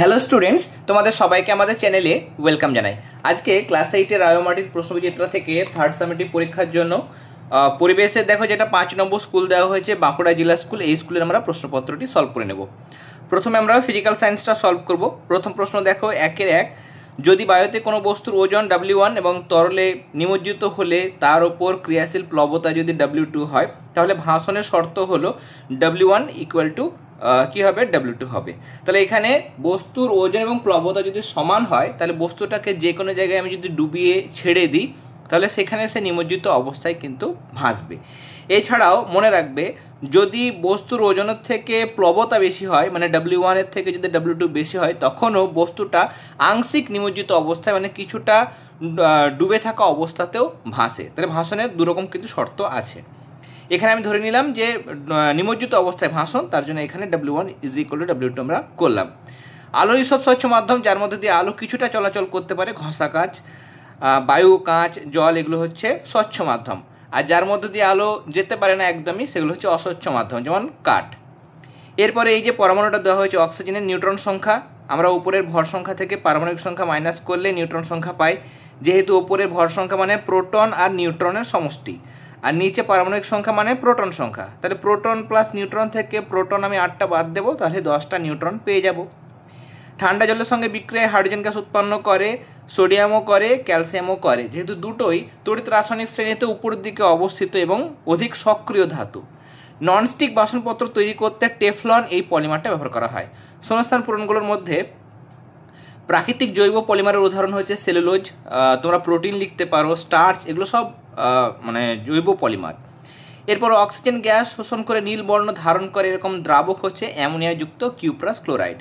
Hello students, তোমাদের সবাইকে আমাদের চ্যানেলে ওয়েলকাম জানাই। আজকে ক্লাস 8-এর রায়োমাটির প্রশ্নবিচিত্রা থেকে থার্ড সামেটিভ পরীক্ষার জন্য পরিবেশে দেখো যেটা 5 নম্বর স্কুল দেওয়া হয়েছে, বাঁকুড়া জেলা স্কুল। এই স্কুলের আমরা প্রশ্নপত্রটি সলভ করে নেব। প্রথমে আমরা ফিজিক্যাল সায়েন্সটা সলভ করব। প্রথম প্রশ্ন দেখো 1-এর 1, যদি বায়ুতে কোনো বস্তুর ওজন W1 এবং তরলে নিমজ্জিত হলে তার ওপর ক্রিয়াশীল প্লবতা যদি W2 হয়, তাহলে ভাসনের শর্ত হলো W1 ইকুয়াল টু কি হবে, W2 হবে। তাহলে এখানে বস্তুর ওজন এবং প্লবতা যদি সমান হয়, তাহলে বস্তুটাকে যে কোনো জায়গায় আমি যদি ডুবিয়ে ছেড়ে দিই, তাহলে সেখানে সে নিমজ্জিত অবস্থায় কিন্তু ভাসবে। এছাড়াও মনে রাখবে, যদি বস্তুর ওজনের থেকে প্লবতা বেশি হয়, মানে W1 এর থেকে যদি W2 বেশি হয়, তখনও বস্তুটা আংশিক নিমজ্জিত অবস্থায়, মানে কিছুটা ডুবে থাকা অবস্থাতেও ভাসে। তাহলে ভাসনের দুরকম কিন্তু শর্ত আছে। এখানে আমি ধরে নিলাম যে নিমজ্জিত অবস্থায় ভাসন, তার জন্য এখানে W1 is equal to W2 আমরা করলাম। আলোর ঈষৎ স্বচ্ছ মাধ্যম, যার মধ্যে দিয়ে আলো কিছুটা চলাচল করতে পারে, ঘষা কাঁচ, বায়ু, কাঁচ, জল, এগুলো হচ্ছে স্বচ্ছ মাধ্যম। আর যার মধ্যে দিয়ে আলো যেতে পারে না একদমই, সেগুলো হচ্ছে অস্বচ্ছ মাধ্যম, যেমন কাঠ। এরপরে এই যে পরমাণুটা দেওয়া হয়েছে অক্সিজেনের নিউট্রন সংখ্যা, আমরা উপরের ভর সংখ্যা থেকে পারমাণবিক সংখ্যা মাইনাস করলে নিউট্রন সংখ্যা পাই। যেহেতু উপরের ভর সংখ্যা মানে প্রোটন আর নিউট্রনের সমষ্টি, আর নিচে পারমাণবিক সংখ্যা মানে প্রোটন সংখ্যা, তাহলে প্রোটন প্লাস নিউট্রন থেকে প্রোটন আমি 8টা বাদ দেবো, তাহলে 10টা নিউট্রন পেয়ে যাব। ঠান্ডা জলের সঙ্গে বিক্রিয়ায় হাইড্রোজেন গ্যাস উৎপন্ন করে, সোডিয়ামও করে, ক্যালসিয়ামও করে, যেহেতু দুটোই তড়িৎ রাসায়নিক শ্রেণীতে উপরের দিকে অবস্থিত এবং অধিক সক্রিয় ধাতু। ননস্টিক বাসনপত্র তৈরি করতে টেফলন এই পলিমারটা ব্যবহার করা হয়। শূন্যস্থান পূরণগুলোর মধ্যে প্রাকৃতিক জৈব পলিমারের উদাহরণ হচ্ছে সেলুলোজ, তোমরা প্রোটিন লিখতে পারো, স্টার্চ, এগুলো সব মানে জৈব পলিমার। এরপর অক্সিজেন গ্যাস শোষণ করে নীল বর্ণ ধারণ করে এরকম দ্রাবক হচ্ছে অ্যামোনিয়াযুক্ত কিউপ্রাস ক্লোরাইড।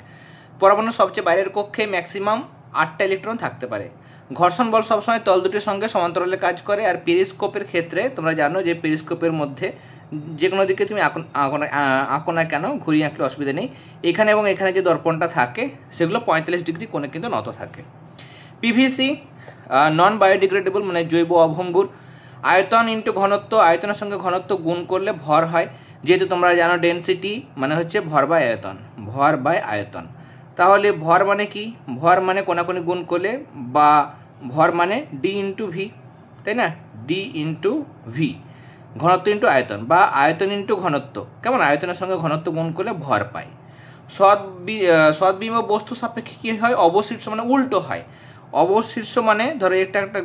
পরমাণুর সবচেয়ে বাইরের কক্ষে ম্যাক্সিমাম 8টা ইলেকট্রন থাকতে পারে। ঘর্ষণ বল সবসময় তল দুটির সঙ্গে সমান্তরালে কাজ করে। আর পেরিস্কোপের ক্ষেত্রে তোমরা জানো যে পেরিস্কোপের মধ্যে যে কোনো দিকে তুমি আঁকো না কেন, ঘুরিয়ে আঁকলে অসুবিধা নেই। এখানে এবং এখানে যে দর্পণটা থাকে সেগুলো 45 ডিগ্রি কোণে কিন্তু নত থাকে। পিভিসি নন বায়োডিগ্রেডেবল, মানে জৈব অভঙ্গুর। আয়তন ইন্টু ঘনত্ব, আয়তনের সঙ্গে ঘনত্ব গুণ করলে ভর হয়। যেহেতু তোমরা জানো ডেনসিটি মানে হচ্ছে ভর বাই আয়তন, ভর বাই আয়তন। তাহলে ভর মানে কি? ভর মানে কোনাকুনি গুণ করলে, বা ভর মানে ডি ইন্টু ভি, তাই না? ডি ইন্টু ভি, ঘনত্ব ইন্টু আয়তন, বা আয়তন ইন্টু ঘনত্ব। কেমন? আয়তনের সঙ্গে ঘনত্ব গুণ করলে ভর পাই। সদ্বিম্ব বস্তু সাপেক্ষে কী হয়? অবশীর্ষ মানে উল্টো হয়। অবশীর্ষ মানে ধরো একটা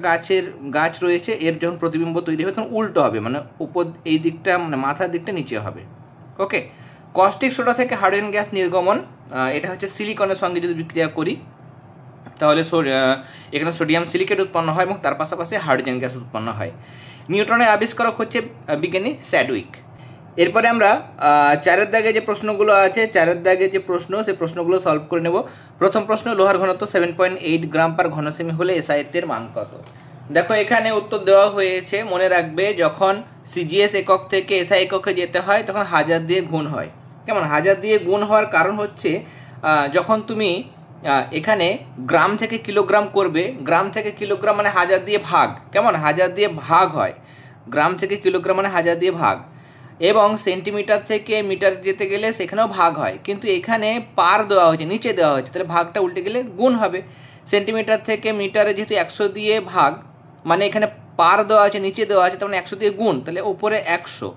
গাছ রয়েছে, এর যখন প্রতিবিম্ব তৈরি হবে তখন উল্টো হবে, মানে উপর এই দিকটা, মানে মাথার দিকটা নিচে হবে। ওকে। কস্টিক সোডা থেকে হাইড্রোজেন গ্যাস নির্গমন, এটা হচ্ছে সিলিকনের সঙ্গে যদি বিক্রিয়া করি, তাহলে এখানে সোডিয়াম সিলিকেট উৎপন্ন হয় এবং তার পাশাপাশি হাইড্রোজেন গ্যাস উৎপন্ন হয়। নিউটনের আবিষ্কারক হচ্ছে বিজ্ঞানী স্যাডউইক। এরপরে আমরা 4-এর দাগে যে প্রশ্নগুলো আছে, 4-এর দাগে যে প্রশ্ন, সেই প্রশ্নগুলো সলভ করে নেব। প্রথম প্রশ্ন, লোহার ঘনত্ব 7.8 গ্রাম পার ঘনসেমি হলে এসআইয়ের মান কত? দেখো এখানে উত্তর দেওয়া হয়েছে, মনে রাখবে যখন সিজিএস একক থেকে এসআই এককে যেতে হয় তখন 1000 দিয়ে গুণ হয়। কেমন? 1000 দিয়ে গুণ হওয়ার কারণ হচ্ছে যখন তুমি এখানে গ্রাম থেকে কিলোগ্রাম করবে, গ্রাম থেকে কিলোগ্রাম মানে 1000 দিয়ে ভাগ, কেমন? 1000 দিয়ে ভাগ হয়। গ্রাম থেকে কিলোগ্রাম মানে 1000 দিয়ে ভাগ। এবং সেন্টিমিটার থেকে মিটার যেতে গেলে সেখানেও ভাগ হয়, কিন্তু এখানে পার দেওয়া হয়েছে, নিচে দেওয়া হয়েছে, তাহলে ভাগটা উল্টে গেলে গুণ হবে। সেন্টিমিটার থেকে মিটারে যেহেতু 100 দিয়ে ভাগ, মানে এখানে পার দেওয়া আছে, নিচে দেওয়া আছে, তার মানে 100 দিয়ে গুণ, তাহলে ওপরে 100।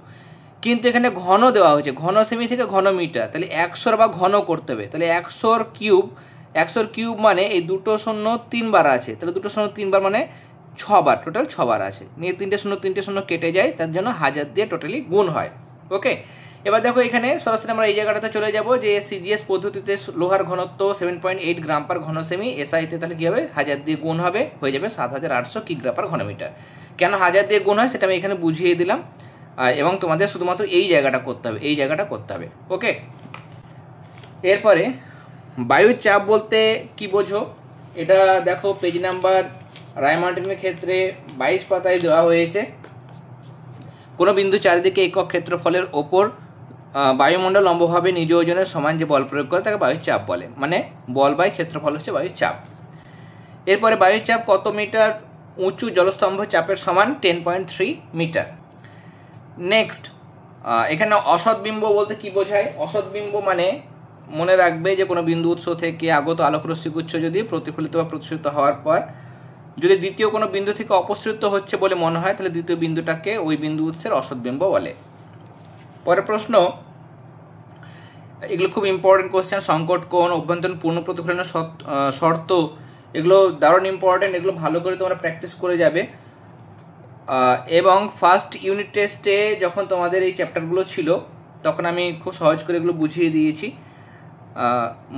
কিন্তু এখানে ঘন দেওয়া হয়েছে, ঘন সেমি থেকে ঘন মিটার, তাহলে 100 বা ঘন করতে হবে। তাহলে 100 কিউব মানে এই 2 শূন্য 3 বার আছে, তাহলে 2 শূন্য 3 বার মানে 6 বার, টোটাল 6 বার আছে। নিয়ে 3 শূন্য কেটে যায়, তার জন্য 1000 দিয়ে টোটালি গুণ হয়। ওকে। এবার দেখো এখানে সরাসরি আমরা এই জায়গাটাতে চলে যাব যে সিজিএস পদ্ধতিতে লোহার ঘনত্ব 7.8 গ্রাম পার ঘনসেমি, এসআইতে তাহলে কী হবে? 1000 দিয়ে গুণ হবে, হয়ে যাবে 7800 কিগ্রা পার ঘনমিটার। কেন 1000 দিয়ে গুণ হয় সেটা আমি এখানে বুঝিয়ে দিলাম, এবং তোমাদের শুধুমাত্র এই জায়গাটা করতে হবে। ওকে। এরপরে বায়ুর চাপ বলতে কি বোঝো? এটা দেখো পেজ নাম্বার রায়মার্টিনের ক্ষেত্রে 22 পাতায় দেওয়া হয়েছে। কোনো বিন্দু চারিদিকে একক ক্ষেত্রফলের ওপর বায়ুমণ্ডল লম্বভাবে নিজ ওজনের সমান যে বল প্রয়োগ করে তাকে বায়ুর চাপ বলে, মানে বল বাই ক্ষেত্রফল হচ্ছে বায়ুর চাপ। এরপরে বায়ুর চাপ কত মিটার উঁচু জলস্তম্ভ চাপের সমান? 10.3 মিটার। নেক্সট, এখানে অসৎবিম্ব বলতে কি বোঝায়? অসৎবিম্ব মানে মনে রাখবে যে কোনো বিন্দু উৎস থেকে আগত আলোকরশ্মিগুচ্ছ যদি প্রতিফলিত বা প্রতিসরিত হওয়ার পর যদি দ্বিতীয় কোনো বিন্দু থেকে অপসৃত হচ্ছে বলে মনে হয়, তাহলে দ্বিতীয় বিন্দুটাকে ওই বিন্দু উৎসের অসৎবিম্ব বলে। পরের প্রশ্ন, এগুলো খুব ইম্পর্টেন্ট কোশ্চেন। সংকট কোণ, অভ্যন্তরীণ পূর্ণ প্রতিফলনের শর্ত, এগুলো দারুণ ইম্পর্টেন্ট, এগুলো ভালো করে তোমরা প্র্যাকটিস করে যাবে। এবং ফার্স্ট ইউনিট টেস্টে যখন তোমাদের এই চ্যাপ্টারগুলো ছিল তখন আমি খুব সহজ করে এগুলো বুঝিয়ে দিয়েছি।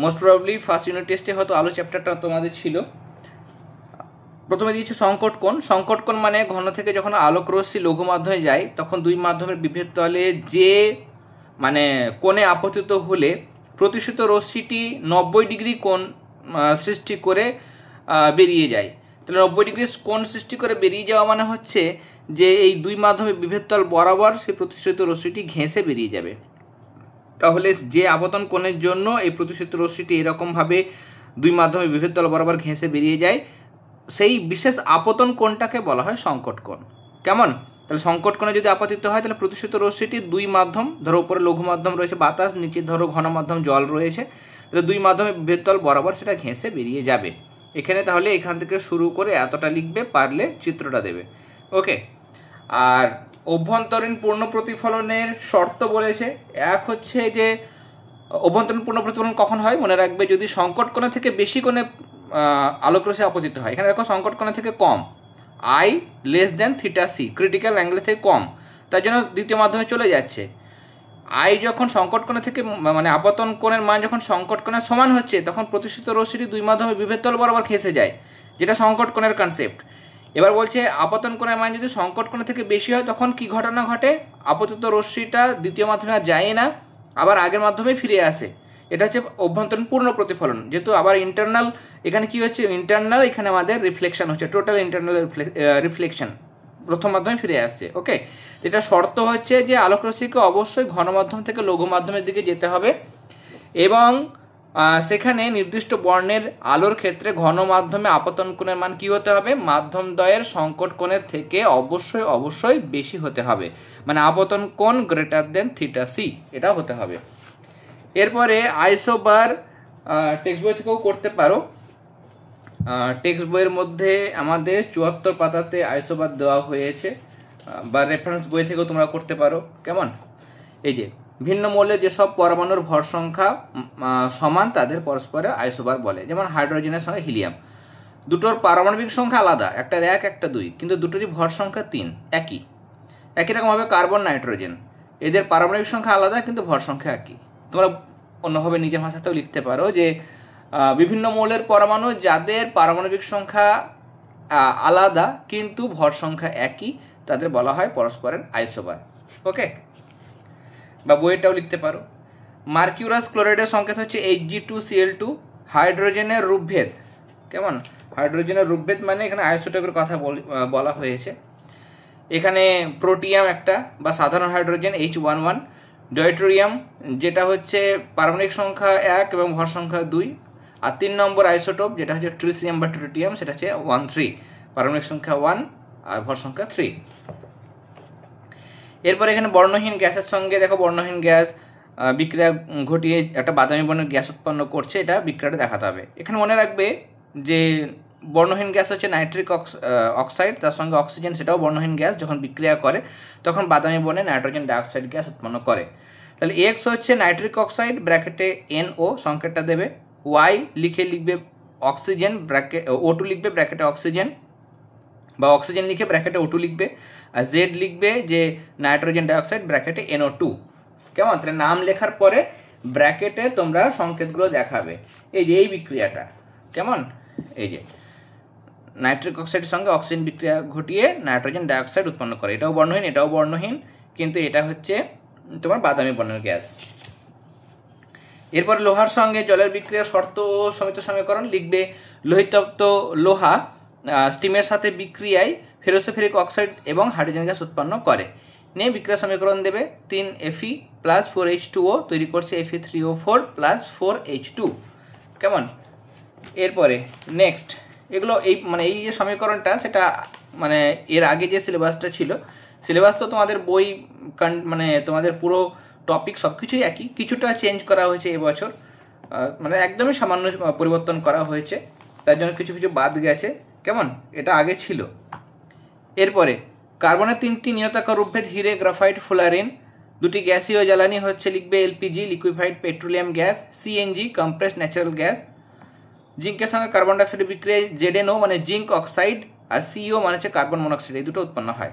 মোস্ট প্রবাবলি ফার্স্ট ইউনিট টেস্টে হয়তো আলো চ্যাপ্টারটা তোমাদের ছিল। প্রথমে দিয়েছি সংকট কোণ। সংকট কোণ মানে ঘন থেকে যখন আলোক রশ্মি লঘু মাধ্যমে যায় তখন দুই মাধ্যমের বিভেদ তলে যে মানে কোণে আপতিত হলে প্রতিসরিত রশ্মিটি 90 ডিগ্রি কোণ সৃষ্টি করে বেরিয়ে যায়। তাহলে 90 ডিগ্রি কোণ সৃষ্টি করে বেরিয়ে যাওয়া মানে হচ্ছে যে এই দুই মাধ্যমের বিভেদ তল বরাবর সেই প্রতিসরিত রশ্মিটি ঘেঁষে বেরিয়ে যাবে। তাহলে যে আপতন কোণের জন্য এই প্রতিসরিত রশ্মিটি এরকমভাবে দুই মাধ্যমের বিভেদ তল বরাবর ঘেঁষে বেরিয়ে যায়, সেই বিশেষ আপতন কোণটাকে বলা হয় সংকট কোণ। কেমন? তাহলে সংকট কোণে যদি আপতিত হয় তাহলে প্রতিসরিত রশ্মিটি দুই মাধ্যম, ধরো উপরে লঘু মাধ্যম রয়েছে বাতাস, নিচে ধরো ঘন মাধ্যম জল রয়েছে, তাহলে দুই মাধ্যমের বিভেদ তল বরাবর সেটা ঘেঁষে বেরিয়ে যাবে। এখানে তাহলে এখান থেকে শুরু করে এতটা লিখবে, পারলে চিত্রটা দেবে। ওকে। আর অভ্যন্তরীণ পূর্ণ প্রতিফলনের শর্ত বলেছে, এক হচ্ছে যে অভ্যন্তরীণ পূর্ণ প্রতিফলন কখন হয় মনে রাখবে, যদি সংকট কোণে থেকে বেশি কোণে আলোকরশ্মি আপতিত হয়। এখানে দেখো সংকট কোণে থেকে কম, I less than theta C, critical angle থেকে কম, তার জন্য দ্বিতীয় মাধ্যমে চলে যাচ্ছে। I যখন সংকট কোণে থেকে মানে আপতন কোণের মান যখন সংকট কোণের সমান হচ্ছে তখন প্রতিসরিত রশ্মিটি দুই মাধ্যমে বিভেদ তল বরাবর ঘেঁষে যায়, যেটা সংকট কোণের কনসেপ্ট। এবার বলছে আপতন কোণের মান যদি সংকট কোণ থেকে বেশি হয় তখন কি ঘটনা ঘটে, আপতিত রশ্মিটা দ্বিতীয় মাধ্যমে আর যায় না, আবার আগের মাধ্যমে ফিরে আসে। এটা হচ্ছে অভ্যন্তরীণ পূর্ণ প্রতিফলন। যেহেতু আবার ইন্টারনাল, এখানে কি হচ্ছে ইন্টারনাল, এখানে আমাদের রিফ্লেকশন হচ্ছে, টোটাল ইন্টারনাল রিফ্লেকশন, প্রথম মাধ্যমে ফিরে আসছে। ওকে। এটা শর্ত হচ্ছে যে আলোকরশ্মিকে অবশ্যই ঘন মাধ্যম থেকে লঘু মাধ্যমের দিকে যেতে হবে এবং সেখানে নির্দিষ্ট বর্ণের আলোর ক্ষেত্রে ঘন মাধ্যমে আপতন কোণের মান কি হতে হবে, মাধ্যম দ্বয়ের সংকট কোণের থেকে অবশ্যই অবশ্যই বেশি হতে হবে, মানে আপতন কোণ গ্রেটার দেন থিটা সি, এটা হতে হবে। এরপরে আইসোবার টেক্সট বই থেকেও করতে পারো। টেক্সট বইয়ের মধ্যে আমাদের 74 পাতাতে আইসোবার দেওয়া হয়েছে, বা রেফারেন্স বই থেকেও তোমরা করতে পারো। কেমন? এই যে ভিন্ন মৌলের যেসব পরমাণুর ভর সংখ্যা সমান তাদের পরস্পরের আইসোবার বলে। যেমন হাইড্রোজেনের সঙ্গে হিলিয়াম, দুটোর পারমাণবিক সংখ্যা আলাদা, একটার 1 একটা 2, কিন্তু দুটোরই ভর সংখ্যা 3, একই। একই রকমভাবে কার্বন নাইট্রোজেন, এদের পারমাণবিক সংখ্যা আলাদা কিন্তু ভর সংখ্যা একই। তোমরা অন্যভাবে নিজের ভাষাতেও লিখতে পারো যে বিভিন্ন মৌলের পরমাণু যাদের পারমাণবিক সংখ্যা আলাদা কিন্তু ভর সংখ্যা একই, তাদের বলা হয় পরস্পরের আইসোবার। ওকে। বা বইটাও লিখতে পারো। মার্কিউরাস ক্লোরাইডের সংকেত হচ্ছে Hg2Cl2, হাইড্রোজেনের রূপভেদ। কেমন? হাইড্রোজেনের রূপভেদ মানে এখানে আইসোটোপের কথা বলা হয়েছে। এখানে প্রোটিয়াম একটা বা সাধারণ হাইড্রোজেন H11, ডয়টেরিয়াম যেটা হচ্ছে পারমাণবিক সংখ্যা 1 এবং ভর সংখ্যা 2, আর 3 নম্বর আইসোটোপ যেটা হচ্ছে ট্রিসিয়াম বা ট্রিটিয়াম, সেটা হচ্ছে 13, পারমাণবিক সংখ্যা 1 আর ভর সংখ্যা 3। এরপর এখানে বর্ণহীন গ্যাসের সঙ্গে দেখো বর্ণহীন গ্যাস বিক্রিয়া ঘটিয়ে একটা বাদামি বর্ণের গ্যাস উৎপন্ন করছে, এটা বিক্রিয়াটা দেখাতে হবে। এখানে মনে রাখবে যে বর্ণহীন গ্যাস হচ্ছে নাইট্রিক অক্সাইড, তার সঙ্গে অক্সিজেন, সেটাও বর্ণহীন গ্যাস, যখন বিক্রিয়া করে তখন বাদামি বর্ণে নাইট্রোজেন ডাইঅক্সাইড গ্যাস উৎপন্ন করে। তাহলে এক্স হচ্ছে নাইট্রিক অক্সাইড, ব্র্যাকেটে NO সংকেতটা দেবে, ওয়াই লিখবে অক্সিজেন, ব্র্যাকেট O2 লিখবে ব্র্যাকেটে অক্সিজেন, বা অক্সিজেন লিখে ব্র্যাকেটে O2 লিখবে, আর জেড লিখবে যে নাইট্রোজেন ডাইঅক্সাইড ব্র্যাকেটে NO2। কেমন? তাহলে নাম লেখার পরে ব্র্যাকেটে তোমরা সংকেতগুলো দেখাবে। এই যে এই বিক্রিয়াটা, কেমন? এই যে নাইট্রিক অক্সাইডের সঙ্গে অক্সিজেন বিক্রিয়া ঘটিয়ে নাইট্রোজেন ডাইঅক্সাইড উৎপন্ন করে, এটাও বর্ণহীন এটাও বর্ণহীন, কিন্তু এটা হচ্ছে তোমার বাদামি বর্ণের গ্যাস। এরপর লোহার সঙ্গে জলের বিক্রিয়ার শর্ত ও সমিত সমীকরণ লিখবে। লোহিতপ্ত লোহা স্টিমের সাথে বিক্রিয়ায় ফেরোসোফেরিক অক্সাইড এবং হাইড্রোজেন গ্যাস উৎপন্ন করে। নিয়ে বিক্রিয়া সমীকরণ দেবে, 3Fe + 4H2O তৈরি করছে Fe3O4 + 4H2। কেমন? এরপরে নেক্সট এগুলো এই মানে এই যে সমীকরণটা, সেটা মানে এর আগে যে সিলেবাসটা ছিল, সিলেবাস তো তোমাদের বই মানে তোমাদের পুরো টপিক সব কিছুই একই, কিছুটা চেঞ্জ করা হয়েছে এবছর। মানে একদমই সামান্য পরিবর্তন করা হয়েছে, তার জন্য কিছু কিছু বাদ গেছে। কেমন, এটা আগে ছিল। এরপরে কার্বনের 3টি নিয়তাকার রূপভেদ হিরে, গ্রাফাইট, ফুলারিন। 2টি গ্যাসীয় জ্বালানি হচ্ছে লিখবে LPG liquefied petroleum gas, CNG compressed natural gas. জিঙ্কের সঙ্গে কার্বন ডাইঅক্সাইড বিক্রিয়ায় জেডএনও মানে জিঙ্ক অক্সাইড আর সিও মানে হচ্ছে কার্বন মনোক্সাইড, এই দুটো উৎপন্ন হয়।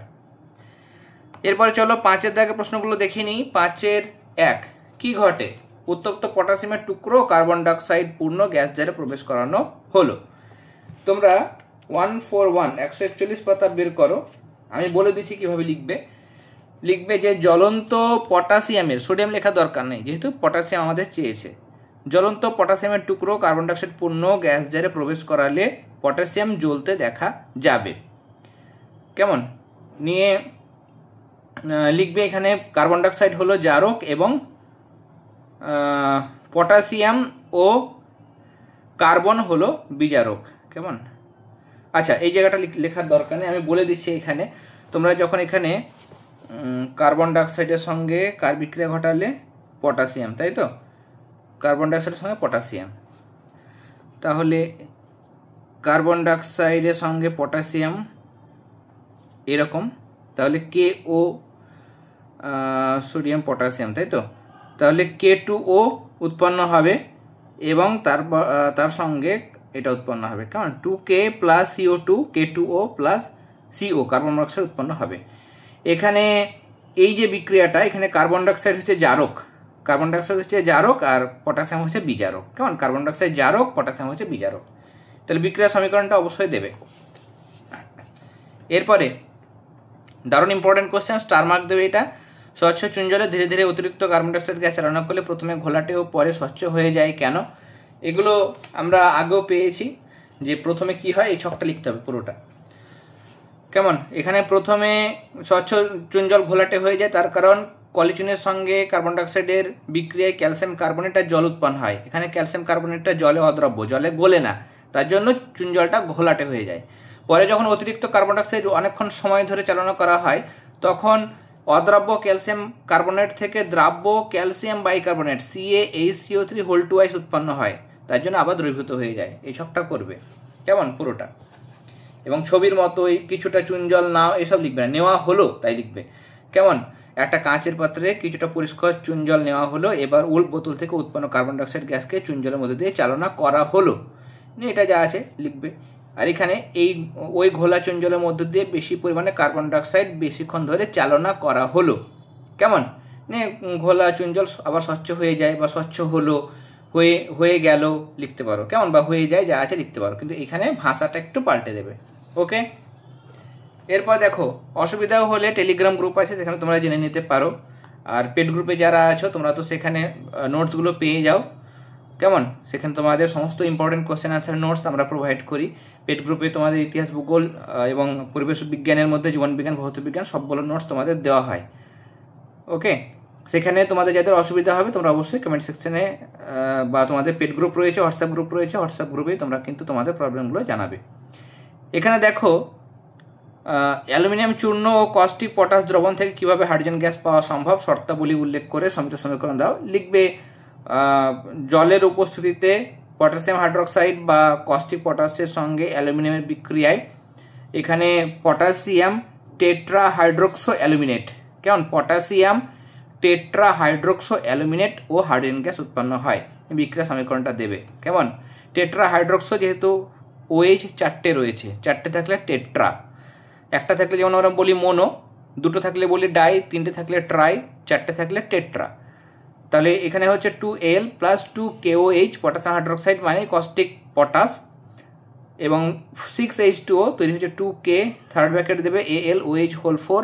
এরপরে চলো 5-এর দাগের প্রশ্নগুলো দেখে নিই। 5-1 কি ঘটে? উত্তপ্ত পটাশিয়ামের টুকরো কার্বন ডাইঅক্সাইড পূর্ণ গ্যাস জারে প্রবেশ করানো হলো। তোমরা 141 পাতা বের করো, আমি বলে দিচ্ছি কিভাবে লিখবে। লিখবে যে জ্বলন্ত পটাশিয়ামের, সোডিয়াম লেখা দরকার নেই যেহেতু পটাশিয়াম আমাদের চেয়েছে, জ্বলন্ত পটাশিয়ামের টুকরো কার্বন ডাইঅক্সাইড পূর্ণ গ্যাস জারে প্রবেশ করালে পটাশিয়াম জ্বলতে দেখা যাবে। কেমন, নিয়ে লিখবে এখানে কার্বন ডাইঅক্সাইড হলো জারক এবং পটাশিয়াম ও কার্বন হলো বিজারক। কেমন, আচ্ছা এই জায়গাটা লেখার দরকার নেই, আমি বলে দিচ্ছি। এখানে তোমরা যখন এখানে কার্বন ডাইঅক্সাইডের সঙ্গে কার বিক্রিয়া ঘটালে পটাশিয়াম, তাই তো, কার্বন ডাইঅক্সাইডের সঙ্গে পটাশিয়াম, তাহলে কার্বন ডাইঅক্সাইডের সঙ্গে পটাশিয়াম এরকম, তাহলে কে ও সোডিয়াম পটাশিয়াম, তাই তো, তাহলে K2O উৎপন্ন হবে এবং তার সঙ্গে এটা উৎপন্ন হবে। কেমন, 2K plus CO2 K2O plus CO carbon monoxide উৎপন্ন হবে। এখানে এই যে বিক্রিয়াটা, এখানে কার্বন ডাইঅক্সাইড হচ্ছে জারক, কার্বন ডাইঅক্সাইড হচ্ছে জারক আর পটাশিয়াম হচ্ছে বিজারক। কেমন, কার্বন ডাইঅক্সাইড জারক, পটাশিয়াম হচ্ছে বিজারক, তাহলে বিক্রিয়া সমীকরণটা অবশ্যই দেবে। এরপরে দারুণ ইম্পর্টেন্ট কোশ্চেন, স্টার মার্ক দেবে এটা। স্বচ্ছ চুন জলে ধীরে ধীরে অতিরিক্ত কার্বন ডাইঅক্সাইড গ্যাস চালনা করলে প্রথমে ঘোলাটে ও পরে স্বচ্ছ হয়ে যায় কেন? এগুলো আমরা আগেও পেয়েছি যে প্রথমে কি হয়, এই ছকটা লিখতে হবে পুরোটা। কেমন, এখানে প্রথমে স্বচ্ছ চুন জল ঘোলাটে হয়ে যায়, তার কারণ কলিচুনের সঙ্গে কার্বন ডাইঅক্সাইডের বিক্রিয়ায় ক্যালসিয়াম কার্বনেট আর জল উৎপন্ন হয়। এখানে ক্যালসিয়াম কার্বনেটটা জলে অদ্রব্য, জলে গলে না, তার জন্য চুন জলটা ঘোলাটে হয়ে যায়। পরে যখন অতিরিক্ত কার্বন ডাইঅক্সাইড অনেকক্ষণ সময় ধরে চালনা করা হয়, তখন অদ্রাব্য ক্যালসিয়াম কার্বনেট থেকে দ্রাব্য ক্যালসিয়াম বাইকার্বনেট CaHCO3 উৎপন্ন হয়, তার জন্য আবার দ্রবীভূত হয়ে যায়। এই ছকটা করবে। কেমন, পুরোটা। এবং ছবির মতোই কিছুটা চুন জল নাও, এসব লিখবে না, নেওয়া হলো তাই লিখবে। কেমন, একটা কাঁচের পাত্রে কিছুটা পরিষ্কার চুন জল নেওয়া হলো, এবার উল্প বোতল থেকে উৎপন্ন কার্বন ডাইঅক্সাইড গ্যাসকে চুন জলের মধ্যে দিয়ে চালনা করা হলো, এটা যা আছে লিখবে। আর এখানে ওই ঘোলা চুন জলের মধ্যে দিয়ে বেশি পরিমাণে কার্বন ডাইঅক্সাইড বেশিক্ষণ ধরে চালনা করা হলো। কেমন, ঘোলা চুন জল আবার স্বচ্ছ হয়ে যায় বা স্বচ্ছ হলো, হয়ে গেল লিখতে পারো। কেমন, বা হয়ে যায়, যা আছে লিখতে পারো, কিন্তু এখানে ভাষাটা একটু পাল্টে দেবে। ওকে, এরপর দেখো অসুবিধাও হলে টেলিগ্রাম গ্রুপ আছে, সেখানে তোমরা জেনে নিতে পারো। আর পেড গ্রুপে যারা আছো তোমরা তো সেখানে নোটসগুলো পেয়ে যাও। কেমন, সেখানে তোমাদের সমস্ত ইম্পর্টেন্ট কোশ্চেন আনসার নোটস আমরা প্রোভাইড করি। পেড গ্রুপে তোমাদের ইতিহাস, ভূগোল এবং পরিবেশ বিজ্ঞানের মধ্যে জীবন বিজ্ঞান, ভৌত বিজ্ঞান সবগুলো নোটস তোমাদের দেওয়া হয়। ওকে, সেখানে তোমাদের যাদের অসুবিধা হবে তোমরা অবশ্যই কমেন্ট সেকশনে বা তোমাদের পেড গ্রুপ রয়েছে, হোয়াটসঅ্যাপ গ্রুপ রয়েছে, হোয়াটসঅ্যাপ গ্রুপেই তোমরা কিন্তু তোমাদের প্রবলেমগুলো জানাবে। এখানে দেখো অ্যালুমিনিয়াম চূর্ণ ও কস্টিক পটাশ দ্রবণ থেকে কিভাবে হাইড্রোজেন গ্যাস পাওয়া সম্ভব শর্তাবলী উল্লেখ করে সমিত সমীকরণ দাও। লিখবে জলের উপস্থিতিতে পটাশিয়াম হাইড্রোক্সাইড বা কস্টিক পটাশের সঙ্গে অ্যালুমিনিয়ামের বিক্রিয়ায় এখানে পটাশিয়াম টেট্রা হাইড্রোক্সো অ্যালুমিনেট, কেমন, পটাশিয়াম টেট্রা হাইড্রোক্সো অ্যালুমিনেট ও হাইড্রোজেন গ্যাস উৎপন্ন হয়। বিক্রিয়া সমীকরণটা দেবে। কেমন, টেট্রা হাইড্রোক্সো যেহেতু OH 4টে রয়েছে, 4টে থাকলে টেট্রা, একটা থাকলে যেমন আমরা বলি মোনো, দুটো থাকলে বলি ডাই, তিনটে থাকলে ট্রাই, 4টে থাকলে টেট্রা। তাহলে এখানে হচ্ছে 2Al plus 2KOH potassium hydroxide মানে কস্টিক পটাশ, এবং 6H2O তৈরি হচ্ছে 2K, থার্ড ব্র্যাকেট দেবে AlOH হোল 4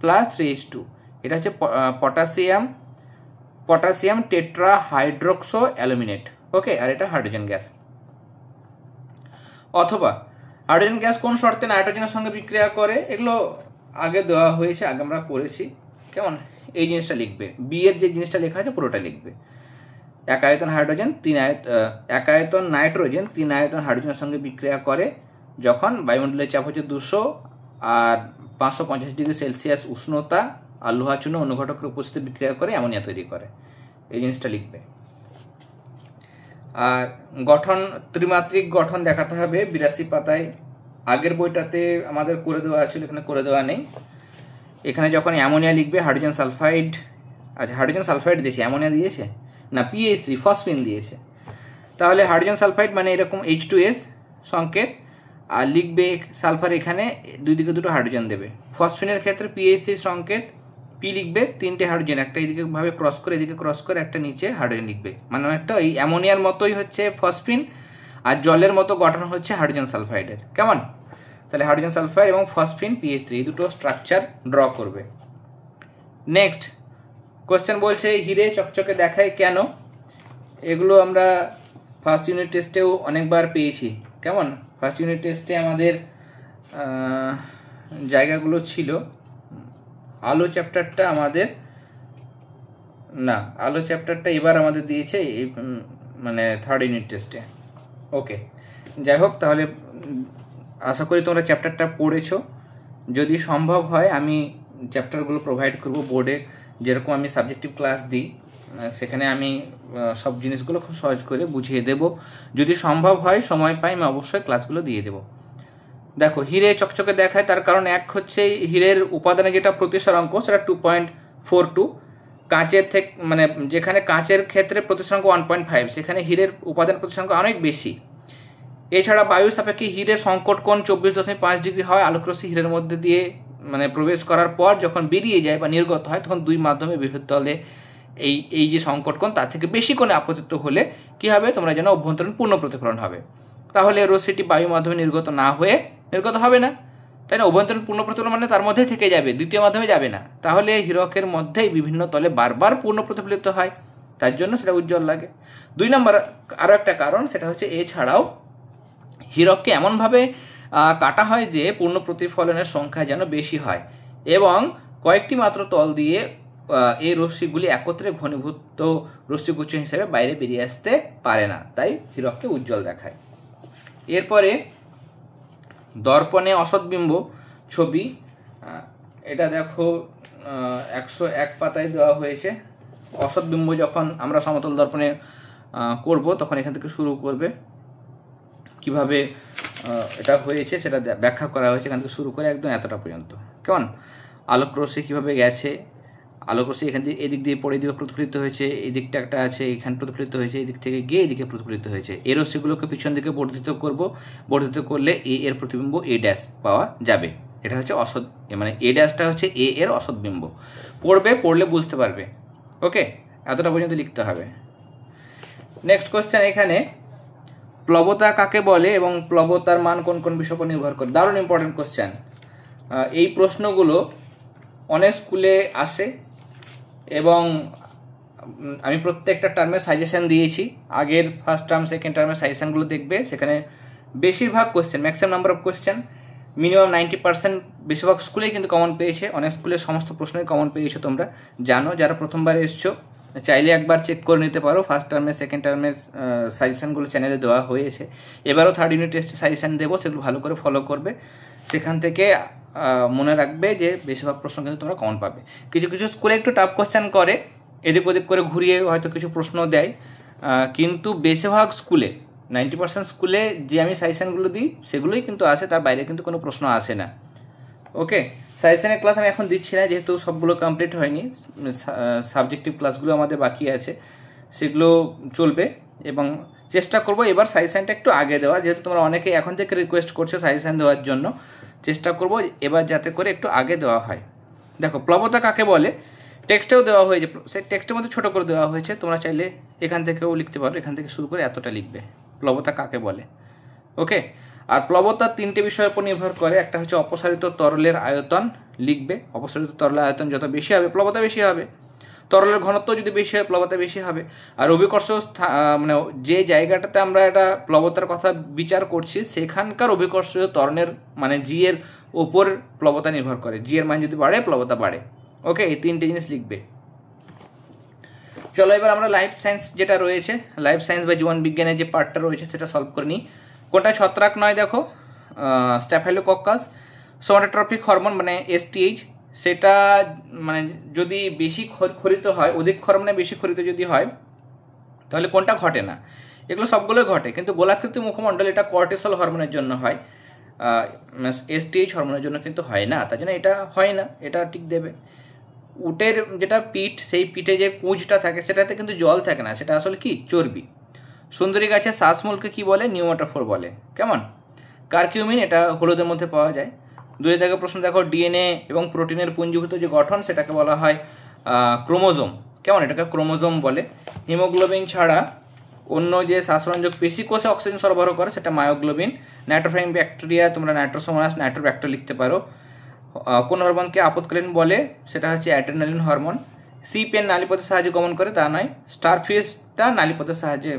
প্লাস 3H2, এটা হচ্ছে পটাশিয়াম টেট্রা হাইড্রোক্সো অ্যালুমিনেট। ওকে, আর এটা হাইড্রোজেন গ্যাস। অথবা হাইড্রোজেন গ্যাস কোন শর্তে নাইট্রোজেনের সঙ্গে বিক্রিয়া করে, এগুলো আগে দেওয়া হয়েছে, আগে আমরা করেছি। কেমন, এই জিনিসটা লিখবে, বি এর যে জিনিসটা লেখা আছে পুরোটা লিখবে। এক আয়তন নাইট্রোজেন 3 আয়তন হাইড্রোজেনের সঙ্গে বিক্রিয়া করে যখন বায়ুমণ্ডলের চাপ হচ্ছে 200 আর 550 ডিগ্রি সেলসিয়াস উষ্ণতা আর লোহা চূর্ণ অনুঘটকের উপস্থিতি বিক্রিয়া করে অ্যামোনিয়া তৈরি করে, এই জিনিসটা লিখবে। আর গঠন ত্রিমাত্রিক গঠন দেখাতে হবে 82 পাতায়। আগের বইটাতে আমাদের করে দেওয়া ছিল, এখানে করে দেওয়া নেই। এখানে যখন অ্যামোনিয়া লিখবে হাইড্রোজেন সালফাইড, আচ্ছা হাইড্রোজেন সালফাইড দিয়েছে, অ্যামোনিয়া দিয়েছে না, PH3 ফসফিন দিয়েছে। তাহলে হাইড্রোজেন সালফাইড মানে এরকম H2S সংকেত, আর লিখবে সালফার এখানে দুই দিকে দুটো হাইড্রোজেন দেবে। ফসফিনের ক্ষেত্রে PH3 সংকেত, পি লিখবে তিনটে হাইড্রোজেন, একটা এদিকে ভাবে ক্রস করে এদিকে ক্রস করে একটা নিচে হাইড্রোজেন লিখবে, মানে একটা এই অ্যামোনিয়ার মতোই হচ্ছে ফসফিন, আর জলের মতো গঠন হচ্ছে হাইড্রোজেন সালফাইডের। কেমন? তাহলে হাইড্রোজেন সালফাইড এবং ফসফিন PH3 এই দুটো স্ট্রাকচার ড্র করবে। নেক্সট কোশ্চেন বলছে হিরে চকচকে দেখায় কেন? এগুলো আমরা ফার্স্ট ইউনিট টেস্টেও অনেকবার পেয়েছি। কেমন? ফার্স্ট ইউনিট টেস্টে আমাদের জায়গাগুলো ছিল, আলো চ্যাপ্টারটা আমাদের না, আলো চ্যাপ্টারটা এবার আমাদের দিয়েছে এই মানে থার্ড ইউনিট টেস্টে। ওকে, যাই হোক, তাহলে আশা করি তোমরা চ্যাপ্টারটা পড়েছো। যদি সম্ভব হয় আমি চ্যাপ্টারগুলো প্রোভাইড করব বোর্ডে, যেরকম আমি সাবজেক্টিভ ক্লাস দিই সেখানে আমি সব জিনিসগুলো খুব সহজ করে বুঝিয়ে দেব। যদি সম্ভব হয়, সময় পাই, আমি অবশ্যই ক্লাসগুলো দিয়ে দেব। দেখো হিরে চকচকে দেখায় তার কারণ এক হচ্ছে হীরের উপাদানে যেটা প্রতিসরাঙ্ক সেটা 2.42, কাঁচের থেকে মানে যেখানে কাঁচের ক্ষেত্রে প্রতিসরাঙ্ক 1.5, সেখানে হীরের উপাদান প্রতিসরাঙ্ক অনেক বেশি। এছাড়া বায়ু সাপেক্ষে হীরের সংকট কোণ 24.5 ডিগ্রি হয়। আলোকরশ্মি হীরের মধ্যে দিয়ে মানে প্রবেশ করার পর যখন বেরিয়ে যায় বা নির্গত হয় তখন দুই মাধ্যমে বিভক্ত হলে এই যে সংকট কোণ তার থেকে বেশি কোণে আপতিত হলে কি হবে? তোমরা জানো অভ্যন্তরীণ পূর্ণ প্রতিফলন হবে। তাহলে রশ্মিটি বায়ু মাধ্যমে নির্গত না হয়ে নির্গত হবে না, তাই না? অভ্যন্তরীণ পূর্ণ প্রতিফলন মানে তার মধ্যে থেকে যাবে, দ্বিতীয় মাধ্যমে যাবে না। তাহলে হীরকের মধ্যেই বিভিন্ন তলে বারবার পূর্ণ প্রতিফলিত হয়, তার জন্য সেটা উজ্জ্বল লাগে। 2 নম্বর আরও একটা কারণ, সেটা হচ্ছে এছাড়াও হীরককে এমনভাবে কাটা হয় যে পূর্ণ প্রতিফলনের সংখ্যা যেন বেশি হয় এবং কয়েকটি মাত্র তল দিয়ে এই রশ্মিগুলি একত্রে ঘনীভূত রশ্মিগুচ্ছ হিসেবে বাইরে বেরিয়ে আসতে পারে না, তাই হীরককে উজ্জ্বল দেখায়। এরপরে দর্পণে অসৎবিম্ব ছবি, এটা দেখো 101 পাতায় দেওয়া হয়েছে। অসৎবিম্ব যখন আমরা সমতল দর্পণে করব তখন এখান থেকে শুরু করবে, কিভাবে এটা হয়েছে সেটা ব্যাখ্যা করা হয়েছে এখান থেকে শুরু করে একদম এতটা পর্যন্ত। কেমন? আলোকরশ্মি কীভাবে গেছে, আলোকরশ্মি এখান থেকে এদিক দিয়ে পড়ে এদিকে প্রতিফলিত হয়েছে, এই দিকটা একটা আছে এখানে প্রতিফলিত হয়েছে, এদিক থেকে গিয়ে এদিকে প্রতিফলিত হয়েছে। এই রশ্মিগুলোকে পিছন দিকে বর্ধিত করব, বর্ধিত করলে এর প্রতিবিম্ব A' পাওয়া যাবে। এটা হচ্ছে অসৎ, মানে A' হচ্ছে A এর অসৎ বিম্ব। পড়লে বুঝতে পারবে। ওকে, এতটা পর্যন্ত লিখতে হবে। নেক্সট কোশ্চেন, এখানে প্লবতা কাকে বলে এবং প্লবতার মান কোন কোন বিষয় উপর নির্ভর করে? দারুণ ইম্পর্টেন্ট কোশ্চেন। এই প্রশ্নগুলো অনেক স্কুলে আসে এবং আমি প্রত্যেকটা টার্মে সাজেশন দিয়েছি। আগের ফার্স্ট টার্ম সেকেন্ড টার্মের সাজেশনগুলো দেখবে, সেখানে বেশিরভাগ question, maximum number of question, minimum 90% বেশিরভাগ স্কুলেই কিন্তু কমন পেয়েছে। অনেক স্কুলের সমস্ত প্রশ্নই কমন পেয়েছো তোমরা জানো। যারা প্রথমবার এসছো চাইলে একবার চেক করে নিতে পারো, ফার্স্ট টার্মের সেকেন্ড টার্মের সাজেশনগুলো চ্যানেলে দেওয়া হয়েছে। এবারও থার্ড ইউনিট টেস্টে সাজেশন দেবো, সেগুলো ভালো করে ফলো করবে। সেখান থেকে মনে রাখবে যে বেশিরভাগ প্রশ্ন কিন্তু তোমরা কমন পাবে। কিছু কিছু স্কুলে একটু টাফ কোশ্চেন করে, এদিক ওদিক করে ঘুরিয়ে হয়তো কিছু প্রশ্ন দেয়, কিন্তু বেশিরভাগ স্কুলে 90% স্কুলে যে আমি সাজেশনগুলো দিই সেগুলোই কিন্তু আসে, তার বাইরে কিন্তু কোনো প্রশ্ন আসে না। ওকে, সাজেশনের ক্লাস আমি এখন দিচ্ছি না, যেহেতু সবগুলো কমপ্লিট হয়নি। সাবজেক্টিভ ক্লাসগুলো আমাদের বাকি আছে, সেগুলো চলবে এবং চেষ্টা করব এবার সাজেশনটা একটু আগে দেওয়ার। যেহেতু তোমরা অনেকেই এখন থেকে রিকোয়েস্ট করছো সাজেশন দেওয়ার জন্য, চেষ্টা করব এবার যাতে করে একটু আগে দেওয়া হয়। দেখো প্লবতা কাকে বলে, টেক্সটেও দেওয়া হয়েছে, সেই টেক্সটের মধ্যে ছোটো করে দেওয়া হয়েছে, তোমরা চাইলে এখান থেকেও লিখতে পারো, এখান থেকে শুরু করে এতটা লিখবে প্লবতা কাকে বলে। ওকে, আর প্লবতা 3টে বিষয়ের উপর নির্ভর করে। একটা হচ্ছে অপসারিত তরলের আয়তন, লিখবে অপসারিত তরলের আয়তন যত বেশি হবে প্লবতা বেশি হবে, তরলের ঘনত্ব যদি বেশি হয় প্লবতা বেশি হবে। আর অভিকর্ষ মানে যে জায়গাটাতে আমরা এটা প্লবতার কথা বিচার করছি সেখানকার অভিকর্ষীয় ত্বরণের মানে জি এর ওপর প্লবতা নির্ভর করে, জি এর মান যদি বাড়ে প্লবতা বাড়ে। ওকে, এই 3টে জিনিস লিখবে। চলো এবার আমরা লাইফ সায়েন্স যেটা রয়েছে, লাইফ সায়েন্স বা জীবন বিজ্ঞানের যে পার্টটা রয়েছে সেটা সলভ করে নিই। কোনটা ছত্রাক নয়, দেখো স্ট্যাফাইলোকক্কাস। সোমাটোট্রপিক হরমোন মানে STH, সেটা মানে যদি বেশি ক্ষরিত হয়, অধিক ক্ষরণে বেশি ক্ষরিত যদি হয় তাহলে কোনটা ঘটে না? এগুলো সবগুলোই ঘটে, কিন্তু গোলাকৃতি মুখমণ্ডল এটা কর্টিসল হরমোনের জন্য হয়, এসটিএইচ হরমোনের জন্য কিন্তু হয় না, তার জন্য এটা হয় না, এটা ঠিক দেবে। উটের যেটা পিঠ, সেই পিঠে যে কুঁজটা থাকে সেটাতে কিন্তু জল থাকে না, সেটা আসলে কি চর্বি। সুন্দরী গাছের শ্বাসমূলকে কি বলে? নিউমাটোফোর বলে। কেমন? কারকিউমিন এটা হলুদের মধ্যে পাওয়া যায়। 2 থেকে প্রশ্ন দেখো, ডিএনএ এবং প্রোটিনের পুঞ্জীভূত যে গঠন সেটাকে বলা হয় ক্রোমোজোম। কেমন? এটাকে ক্রোমোজোম বলে। হিমোগ্লোবিন ছাড়া অন্য যে শ্বাসরঞ্জক পেশি কোষে অক্সিজেন সরবরাহ করে সেটা মায়োগ্লোবিন। নাইট্রোফাইং ব্যাকটেরিয়া তোমরা নাইট্রোসোমানাস, নাইট্রোব্যাক্টেরিয়া লিখতে পারো। কোন হরমোনকে আপদকালীন বলে? সেটা হচ্ছে অ্যাড্রেনালিন হরমোন। সি পেন নালীপথের সাহায্যে গমন করে, তা নয়। স্টারফিশটা নালীপথের সাহায্যে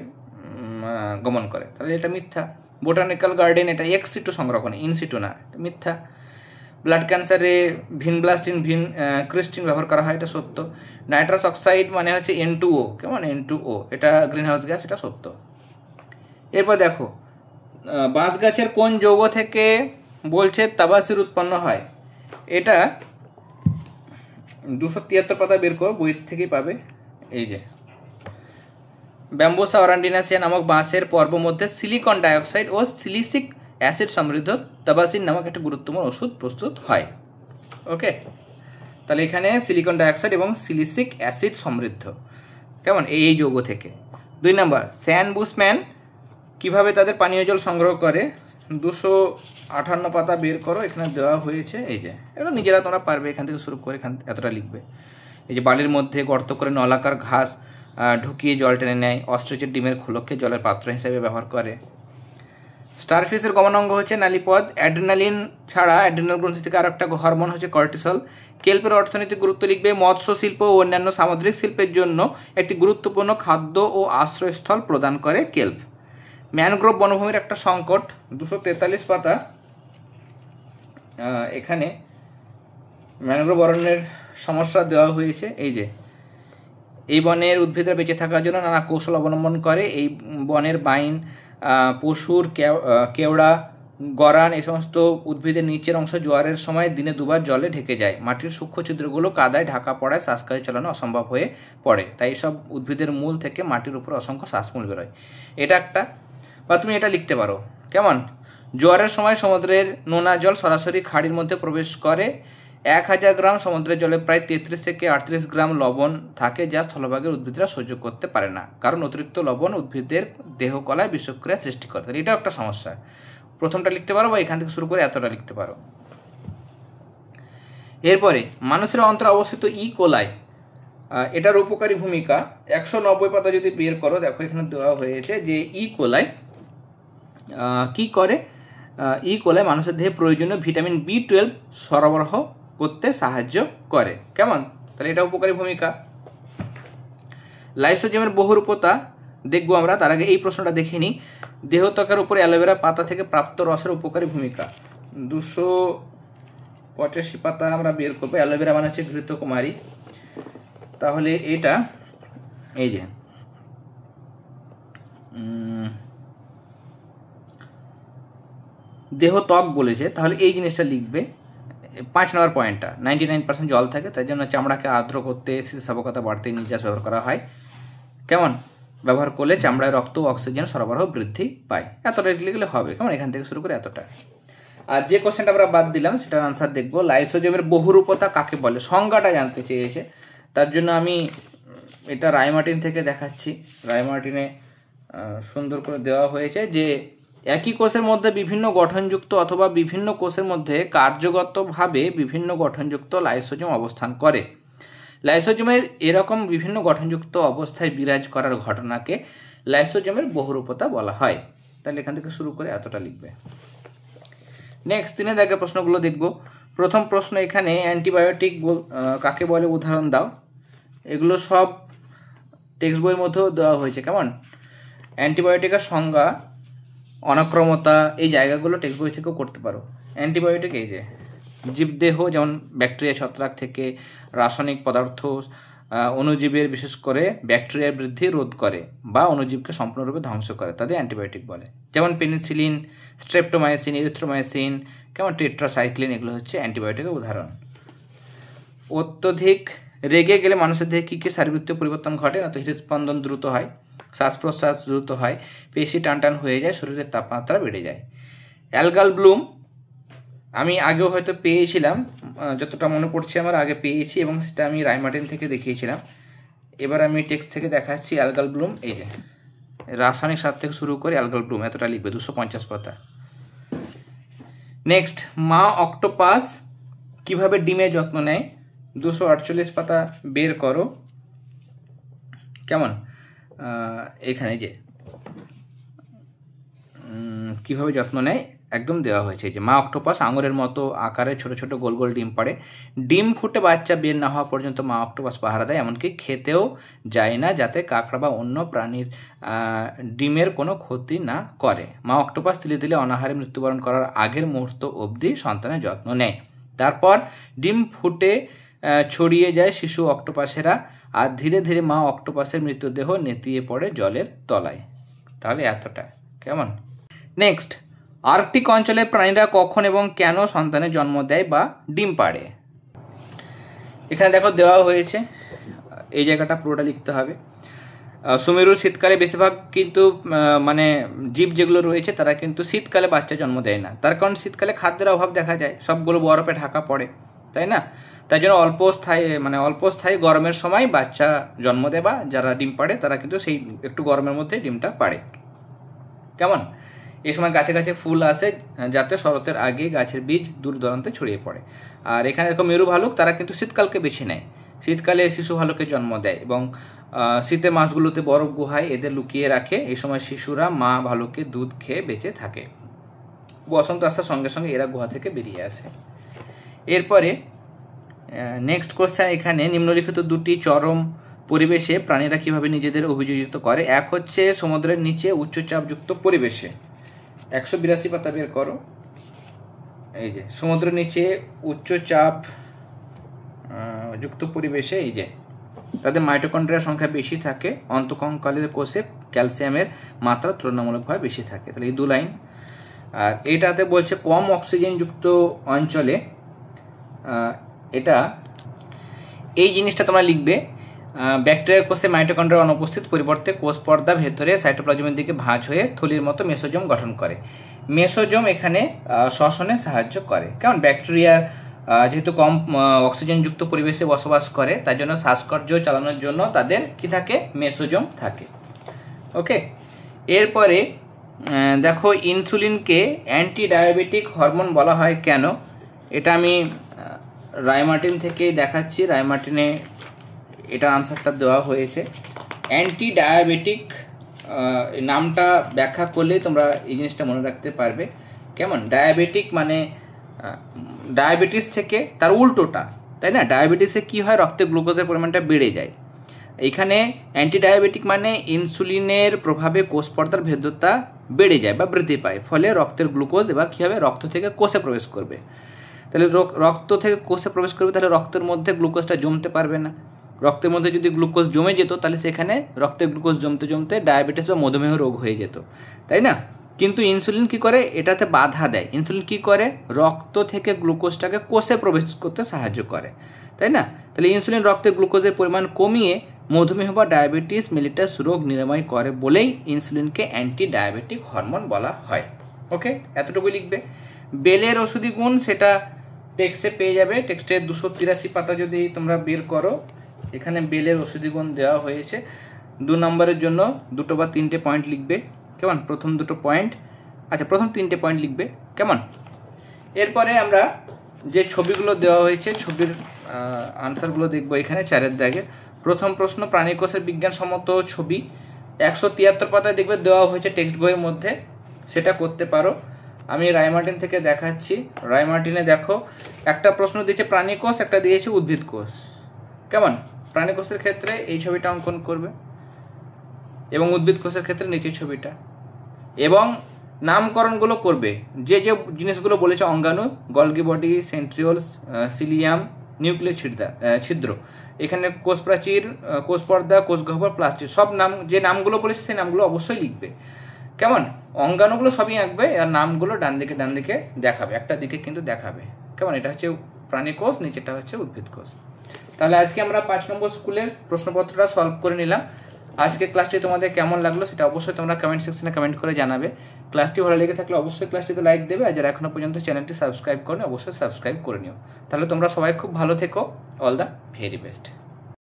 গমন করে, তাহলে এটা মিথ্যা। বোটানিক্যাল গার্ডেন এটা এক্স সিটু সংরক্ষণ, ইন সিটু না, মিথ্যা। ব্লাড ক্যান্সারে ভিনব্লাস্টিন, ক্রিস্টিন ব্যবহার করা হয়, এটা সত্য। নাইট্রাস অক্সাইড মানে হচ্ছে N2O, কেমন? N2O এটা গ্রিনহাউস গ্যাস, এটা সত্য। এরপর দেখো, বাঁশ গাছের কোন যৌগ থেকে বলছে তাবাসির উৎপন্ন হয়? এটা 273 পাতা বের করো, বই থেকেই পাবে। এই যে ব্যাম্বুসা অরান্ডিনাসিয়া নামক বাঁশের পর্ব মধ্যে সিলিকন ডাইঅক্সাইড ও সিলিসিক অ্যাসিড সমৃদ্ধ তাবাসিন নামক একটা গুরুত্বপূর্ণ ওষুধ প্রস্তুত হয়। ওকে, তাহলে এখানে সিলিকন ডাইঅক্সাইড এবং সিলিসিক অ্যাসিড সমৃদ্ধ, কেমন? এই যৌগ থেকে। 2 নম্বর, স্যান বুশম্যান কিভাবে তাদের পানীয় জল সংগ্রহ করে? 258 পাতা বের করো, এখানে দেওয়া হয়েছে। এই যে এটা নিজেরা তোমরা পারবে, এখান থেকে শুরু করে এখান এতটা লিখবে। এই যে বালির মধ্যে গর্ত করে নলাকার ঘাস ঢুকিয়ে জল টেনে নেয়। অস্ট্রিচের ডিমের খোলককে জলের পাত্র হিসেবে ব্যবহার করে। স্টারফিশের গমনাঙ্গ হচ্ছে নালীপথ। অ্যাড্রেনালিন ছাড়া অ্যাড্রেনাল গ্রন্থি থেকে আর একটা হরমোন হচ্ছে কর্টিসল। কেল্পের অর্থনৈতিক গুরুত্ব লিখবে। মৎস্য শিল্প ও অন্যান্য সামুদ্রিক শিল্পের জন্য একটি গুরুত্বপূর্ণ খাদ্য ও আশ্রয়স্থল প্রদান করে কেল্প। ম্যানগ্রোভ বনভূমির একটা সংকট, 243 পাতা। এখানে ম্যানগ্রোভ অরণ্যের সমস্যা দেওয়া হয়েছে। এই যে এই বনের উদ্ভিদরা বেঁচে থাকার জন্য নানা কৌশল অবলম্বন করে। এই বনের বাইন, পশুর কেওড়া, গরান এই সমস্ত উদ্ভিদের নিচের অংশ জোয়ারের সময় দিনে 2 বার জলে ঢেকে যায়। মাটির সূক্ষ্ম ছিদ্রগুলো কাদায় ঢাকা পড়ায় শ্বাসকার্য চালানো অসম্ভব হয়ে পড়ে, তাই সব উদ্ভিদের মূল থেকে মাটির উপর অসংখ্য শ্বাসমূল বেরোয়। এটা একটা, বা তুমি এটা লিখতে পারো। কেমন? জোয়ারের সময় সমুদ্রের নোনা জল সরাসরি খাড়ির মধ্যে প্রবেশ করে। 1000 গ্রাম সমুদ্রের জলে প্রায় 33 থেকে 38 গ্রাম লবণ থাকে, যা স্থলভাগের উদ্ভিদরা সহ্য করতে পারে না, কারণ অতিরিক্ত লবণ উদ্ভিদের দেহকলায় বিষক্রিয়া সৃষ্টি করে। তাহলে এটাও একটা সমস্যা। প্রথমটা লিখতে পারো, বা এখান থেকে শুরু করে এতটা লিখতে পারো। এরপরে মানুষের অন্তরে অবস্থিত কোলাই, এটার উপকারী ভূমিকা। 190 পাতা যদি বের করো, দেখো এখানে দেওয়া হয়েছে যে কোলাই কি করে? কোলাই মানুষের দেহে প্রয়োজনীয় ভিটামিন B12 সরবরাহ করতে সাহায্য করে। কেমন? তাহলে এটা উপকারী ভূমিকা। লাইসোজোমের বহুরূপতা দেখবো আমরা, তার আগে এই প্রশ্নটা দেখে নিই। দেহ ত্বকের উপরে অ্যালোভেরা পাতা থেকে প্রাপ্ত রসের উপকারী ভূমিকা। 285 পাতা আমরা বের করবো। অ্যালোভেরা মানে হচ্ছে ঘৃতকুমারী, তাহলে এটা এই যে দেহ ত্বক বলেছে, তাহলে এই জিনিসটা লিখবে। 5 নম্বর পয়েন্টটা, 99% জল থাকে, তাই জন্য চামড়াকে আর্দ্র করতে, স্থিতিস্থাপকতা বাড়তে নির্যাস ব্যবহার করা হয়। কেমন? ব্যবহার করলে চামড়ায় রক্ত ও অক্সিজেন সরবরাহ বৃদ্ধি পায়। এতটা লিখলে হবে। কেমন? এখান থেকে শুরু করে এতটা। আর যে কোশ্চেনটা আমরা বাদ দিলাম সেটার আনসার দেখবো। লাইসোজোমের বহুরূপতা কাকে বলে? সংজ্ঞাটা জানতে চেয়েছে, তার জন্য আমি এটা রায়মার্টিন থেকে দেখাচ্ছি। রায়মার্টিনে সুন্দর করে দেওয়া হয়েছে যে একই কোষের মধ্যে বিভিন্ন গঠনযুক্ত অথবা বিভিন্ন কোষের মধ্যে কার্যগতভাবে বিভিন্ন গঠনযুক্ত লাইসোজোম অবস্থান করে। লাইসোজোমের এরকম বিভিন্ন গঠনযুক্ত অবস্থায় বিরাজ করার ঘটনাকে লাইসোজোমের বহুরূপতা বলা হয়। তাহলে এখান থেকে শুরু করে এতটা লিখবে। নেক্সট 3 দাগের প্রশ্নগুলো দেখব। প্রথম প্রশ্ন এখানে অ্যান্টিবায়োটিক কাকে বলে উদাহরণ দাও। এগুলো সব টেক্সট বইয়ের মধ্যেও দেওয়া হয়েছে। কেমন? অ্যান্টিবায়োটিকের সংজ্ঞা, অনাক্রমতা, এই জায়গাগুলো টেক্সট বই থেকেও করতে পারো। অ্যান্টিবায়োটিক এই যে জীবদেহ, যেমন ব্যাকটেরিয়া, ছত্রাক থেকে রাসায়নিক পদার্থ অণুজীবের বিশেষ করে ব্যাকটেরিয়ার বৃদ্ধি রোধ করে বা অণুজীবকে সম্পূর্ণরূপে ধ্বংস করে, তাদের অ্যান্টিবায়োটিক বলে। যেমন পেনিসিলিন, স্ট্রেপ্টোমাইসিন, এরিথ্রোমাইসিন, কেমন টেট্রাসাইক্লিন, এগুলো হচ্ছে অ্যান্টিবায়োটিকের উদাহরণ। অত্যধিক রেগে গেলে মানুষের দেহে কী কী শারীরবৃত্তীয় পরিবর্তন ঘটে? না তো হৃদস্পন্দন দ্রুত হয়, শ্বাস প্রশ্বাস দ্রুত হয়, পেশি টানটান হয়ে যায়, শরীরের তাপমাত্রা বেড়ে যায়। অ্যালগাল ব্লুম আমি আগেও হয়তো পেয়েছিলাম, যতটা মনে পড়ছে আমার আগে পেয়েছি, এবং সেটা আমি রায়মার্টিন থেকে দেখিয়েছিলাম। এবার আমি টেক্সট থেকে দেখাচ্ছি অ্যালগাল ব্লুম। এই যে রাসায়নিক স্বাদ থেকে শুরু করে অ্যালগাল ব্লুম এতটা লিখবে, 250 পাতা। নেক্সট, মা অক্টোপাস কিভাবে ডিমের যত্ন নেয়, 248 পাতা বের করো। কেমন, এখানে যে কিভাবে যত্ন নেয় একদম দেওয়া হয়েছে। যে মা অক্টোপাস আঙুরের মতো আকারে ছোট ছোট গোল গোল ডিম পাড়ে, ডিম ফুটে বাচ্চা বের না হওয়া পর্যন্ত মা অক্টোপাস পাহারা দেয়, এমনকি খেতেও যায় না যাতে কাঁকড়া বা অন্য প্রাণীর ডিমের কোনো ক্ষতি না করে। মা অক্টোপাস তিলে তিলে অনাহারে মৃত্যুবরণ করার আগের মুহূর্ত অবধি সন্তানের যত্ন নেয়। তারপর ডিম ফুটে ছড়িয়ে যায় শিশু অক্টোপাসেরা, আর ধীরে ধীরে মা অক্টোপাসের মৃতদেহ নেতিয়ে পড়ে জলের তলায়। তাহলে এতটা। কেমন। নেক্সট, আর্কটিক অঞ্চলের প্রাণীরা কখন এবং কেন সন্তানের জন্ম দেয় বা ডিম পাড়ে? এখানে দেখো দেওয়া হয়েছে, এই জায়গাটা পুরোটা লিখতে হবে। সুমেরুর শীতকালে বেশিরভাগ কিন্তু মানে জীব যেগুলো রয়েছে তারা কিন্তু শীতকালে বাচ্চা জন্ম দেয় না, তার কারণ শীতকালে খাদ্যের অভাব দেখা যায়, সবগুলো বরফে ঢাকা পড়ে, তাই না? তাই জন্য অল্প স্থায়ী গরমের সময় বাচ্চা জন্ম দেয়, বা যারা ডিম পাড়ে তারা কিন্তু সেই একটু গরমের মধ্যে ডিমটা পাড়ে। কেমন। এই সময় গাছে গাছে ফুল আসে যাতে শরতের আগে গাছের বীজ দূর দূরান্তে ছড়িয়ে পড়ে। আর এখানে দেখো মেরু ভালুক, তারা কিন্তু শীতকালকে বেছে নেয়, শীতকালে শিশু ভালুকের জন্ম দেয় এবং শীতের মাসগুলোতে বরফ গুহায় এদের লুকিয়ে রাখে। এই সময় শিশুরা মা ভালুকের দুধ খেয়ে বেঁচে থাকে। বসন্ত আসার সঙ্গে সঙ্গে এরা গুহা থেকে বেরিয়ে আসে। এরপরে নেক্সট কোশ্চেন, এখানে নিম্নলিখিত দুটি চরম পরিবেশে প্রাণীরা কিভাবে নিজেদের অভিযোজিত করে। এক হচ্ছে সমুদ্রের নিচে উচ্চচাপযুক্ত পরিবেশে, 182 পাতা বের করো। এই যে সমুদ্রের নিচে উচ্চচাপ যুক্ত পরিবেশে এই যে তাদের মাইটোকন্ড্রিয়ার সংখ্যা বেশি থাকে, অন্তঃকঙ্কালের কোষে ক্যালসিয়ামের মাত্রা তুলনামূলকভাবে বেশি থাকে। তাহলে এই 2 লাইন। আর এইটাতে বলছে কম অক্সিজেনযুক্ত অঞ্চলে, এটা এই জিনিসটা তোমরা লিখবে, ব্যাকটেরিয়ার কোষে মাইটোকন্ড্রিয়া অনুপস্থিত, পরিবর্তে কোষ পর্দা ভেতরে সাইটোপ্লাজমের দিকে ভাঁজ হয়ে থলির মতো মেসোজোম গঠন করে। মেসোজোম এখানে শ্বসনে সাহায্য করে। কারণ ব্যাকটেরিয়ার যেহেতু কম অক্সিজেনযুক্ত পরিবেশে বসবাস করে, তার জন্য শ্বাসকর্য চালানোর জন্য তাদের কি থাকে, মেসোজোম থাকে। ওকে। এরপরে দেখো ইনসুলিনকে অ্যান্টি ডায়াবেটিক হরমোন বলা হয় কেন, এটা আমি রায়মার্টিন থেকে দেখাচ্ছি। রায়মার্টিনে এটার আনসারটা দেওয়া হয়েছে। অ্যান্টি ডায়াবেটিক নামটা ব্যাখ্যা করলেই তোমরা এই জিনিসটা মনে রাখতে পারবে। কেমন, ডায়াবেটিক মানে ডায়াবেটিস থেকে তার উল্টোটা, তাই না? ডায়াবেটিসে কি হয়, রক্তে গ্লুকোজের পরিমাণটা বেড়ে যায়। এখানে অ্যান্টি ডায়াবেটিক মানে ইনসুলিনের প্রভাবে কোষ পর্দার ভেদ্যতা বেড়ে যায় বা বৃদ্ধি পায়, ফলে রক্তের গ্লুকোজ এবার কী হবে, রক্ত থেকে কোষে প্রবেশ করবে। তাহলে রক্ত থেকে কোষে প্রবেশ করবে, তাহলে রক্তের মধ্যে গ্লুকোজটা জমতে পারবে না। রক্তের মধ্যে যদি গ্লুকোজ জমে যেত তাহলে সেখানে রক্তে গ্লুকোজ জমতে জমতে ডায়াবেটিস বা মধুমেহ রোগ হয়ে যেত, তাই না? কিন্তু ইনসুলিন কি করে, এটাতে বাধা দেয়। ইনসুলিন কি করে, রক্ত থেকে গ্লুকোজটাকে কোষে প্রবেশ করতে সাহায্য করে, তাই না? তাহলে ইনসুলিন রক্তে গ্লুকোজের পরিমাণ কমিয়ে মধুমেহ বা ডায়াবেটিস মেলিটাস রোগ নিরাময় করে বলেই ইনসুলিনকে অ্যান্টি ডায়াবেটিক হরমোন বলা হয়। ওকে, এতটুকু লিখবে। বেলের ওষুধি গুণ সেটা টেক্সটে পেয়ে যাবে, টেক্সটের 283 পাতা যদি তোমরা বের করো, এখানে বেলের ওষুধি গুণ দেওয়া হয়েছে। 2 নম্বরের জন্য 2 বা 3টে পয়েন্ট লিখবে। কেমন, প্রথম 2টো পয়েন্ট, আচ্ছা প্রথম 3টে পয়েন্ট লিখবে। কেমন। এরপরে আমরা যে ছবিগুলো দেওয়া হয়েছে, ছবির আনসারগুলো দেখবো এখানে 4-এর দাগে। প্রথম প্রশ্ন, প্রাণীকোষের বিজ্ঞানসম্মত ছবি, 173 পাতায় দেখবে দেওয়া হয়েছে টেক্সট বইয়ের মধ্যে, সেটা করতে পারো। আমি রায়মার্টিন থেকে দেখাচ্ছি। রায়মার্টিনে দেখো একটা প্রশ্ন দিয়েছে প্রাণীকোষ, একটা দিয়েছে উদ্ভিদ কোষ। কেমন, প্রাণীকোষের ক্ষেত্রে এই ছবিটা অঙ্কন করবে এবং উদ্ভিদ কোষের ক্ষেত্রে নিচের ছবিটা, এবং নামকরণগুলো করবে। যে যে জিনিসগুলো বলেছে, অঙ্গাণু, Golgi body, centrioles, cilium, nucleus ছিদ্র, এখানে কোষ প্রাচীর, কোষ পর্দা, কোষ গহ্বর, প্লাস্টিক, সব নাম যে নামগুলো বলেছে সেই নামগুলো অবশ্যই লিখবে। কেমন, অঙ্গাণুগুলো সবই আঁকবে আর নামগুলো ডান দিকে দেখাবে, একটা দিকে কিন্তু দেখাবে। কেমন, এটা হচ্ছে প্রাণী কোষ, নিচেটা হচ্ছে উদ্ভিদ কোষ। তাহলে আজকে আমরা 5 নম্বর স্কুলের প্রশ্নপত্রটা সলভ করে নিলাম। আজকে ক্লাসটি তোমাদের কেমন লাগলো সেটা অবশ্যই তোমরা কমেন্ট সেকশনে কমেন্ট করে জানাবে। ক্লাসটি ভালো লেগে থাকলে অবশ্যই ক্লাসটিতে লাইক দেবে, আর যারা এখনো পর্যন্ত চ্যানেলটি সাবস্ক্রাইব করনি অবশ্যই সাবস্ক্রাইব করে নিও। তাহলে তোমরা সবাই খুব ভালো থেকো। All the very best.